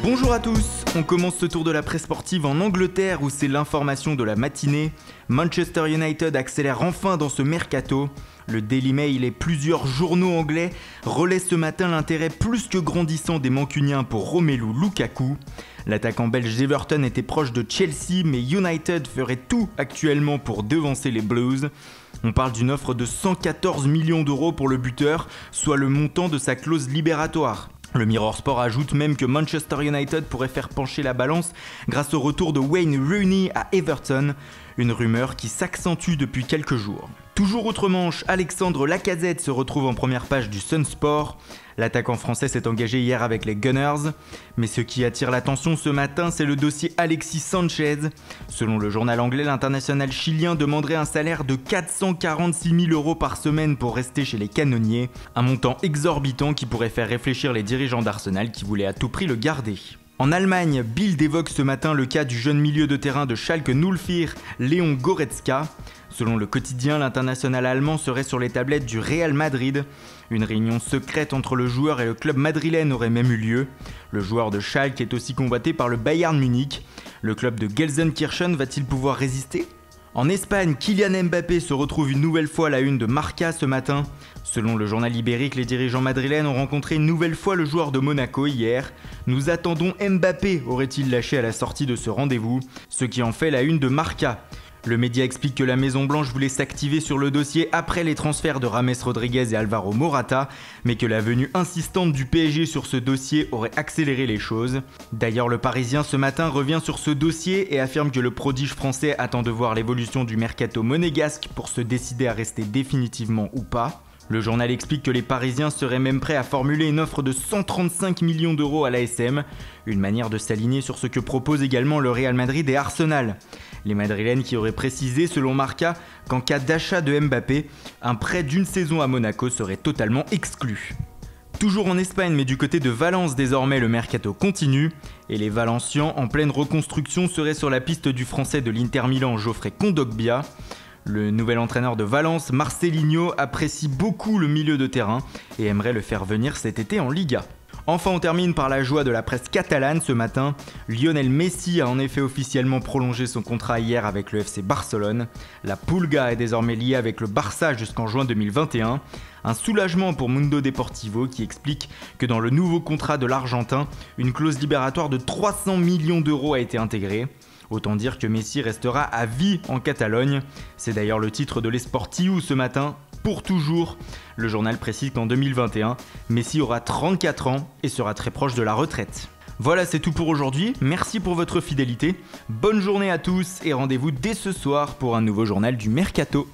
Bonjour à tous, on commence ce tour de la presse sportive en Angleterre où c'est l'information de la matinée. Manchester United accélère enfin dans ce mercato. Le Daily Mail et plusieurs journaux anglais relaient ce matin l'intérêt plus que grandissant des Mancuniens pour Romelu Lukaku. L'attaquant belge d'Everton était proche de Chelsea, mais United ferait tout actuellement pour devancer les Blues. On parle d'une offre de 114 millions d'euros pour le buteur, soit le montant de sa clause libératoire. Le Mirror Sport ajoute même que Manchester United pourrait faire pencher la balance grâce au retour de Wayne Rooney à Everton, une rumeur qui s'accentue depuis quelques jours. Toujours outre-Manche, Alexandre Lacazette se retrouve en première page du Sun Sport. L'attaquant français s'est engagé hier avec les Gunners. Mais ce qui attire l'attention ce matin, c'est le dossier Alexis Sanchez. Selon le journal anglais, l'international chilien demanderait un salaire de 446 000 euros par semaine pour rester chez les Canonniers. Un montant exorbitant qui pourrait faire réfléchir les dirigeants d'Arsenal qui voulaient à tout prix le garder. En Allemagne, Bild évoque ce matin le cas du jeune milieu de terrain de Schalke 04, Léon Goretzka. Selon le quotidien, l'international allemand serait sur les tablettes du Real Madrid. Une réunion secrète entre le joueur et le club madrilène aurait même eu lieu. Le joueur de Schalke est aussi convoité par le Bayern Munich. Le club de Gelsenkirchen va-t-il pouvoir résister ? En Espagne, Kylian Mbappé se retrouve une nouvelle fois à la une de Marca ce matin. Selon le journal ibérique, les dirigeants madrilènes ont rencontré une nouvelle fois le joueur de Monaco hier. Nous attendons Mbappé, aurait-il lâché à la sortie de ce rendez-vous, ce qui en fait la une de Marca. Le média explique que la Maison-Blanche voulait s'activer sur le dossier après les transferts de James Rodriguez et Alvaro Morata, mais que la venue insistante du PSG sur ce dossier aurait accéléré les choses. D'ailleurs, le Parisien ce matin revient sur ce dossier et affirme que le prodige français attend de voir l'évolution du mercato monégasque pour se décider à rester définitivement ou pas. Le journal explique que les Parisiens seraient même prêts à formuler une offre de 135 millions d'euros à l'ASM, une manière de s'aligner sur ce que proposent également le Real Madrid et Arsenal. Les Madrilènes qui auraient précisé, selon Marca, qu'en cas d'achat de Mbappé, un prêt d'une saison à Monaco serait totalement exclu. Toujours en Espagne, mais du côté de Valence désormais, le mercato continue, et les Valencians en pleine reconstruction seraient sur la piste du français de l'Inter Milan Geoffrey Kondogbia. Le nouvel entraîneur de Valence, Marcelinho, apprécie beaucoup le milieu de terrain et aimerait le faire venir cet été en Liga. Enfin, on termine par la joie de la presse catalane ce matin. Lionel Messi a en effet officiellement prolongé son contrat hier avec le FC Barcelone. La Pulga est désormais liée avec le Barça jusqu'en juin 2021. Un soulagement pour Mundo Deportivo qui explique que dans le nouveau contrat de l'Argentin, une clause libératoire de 300 millions d'euros a été intégrée. Autant dire que Messi restera à vie en Catalogne. C'est d'ailleurs le titre de l'Esportiu ce matin, pour toujours. Le journal précise qu'en 2021, Messi aura 34 ans et sera très proche de la retraite. Voilà, c'est tout pour aujourd'hui. Merci pour votre fidélité. Bonne journée à tous et rendez-vous dès ce soir pour un nouveau journal du Mercato.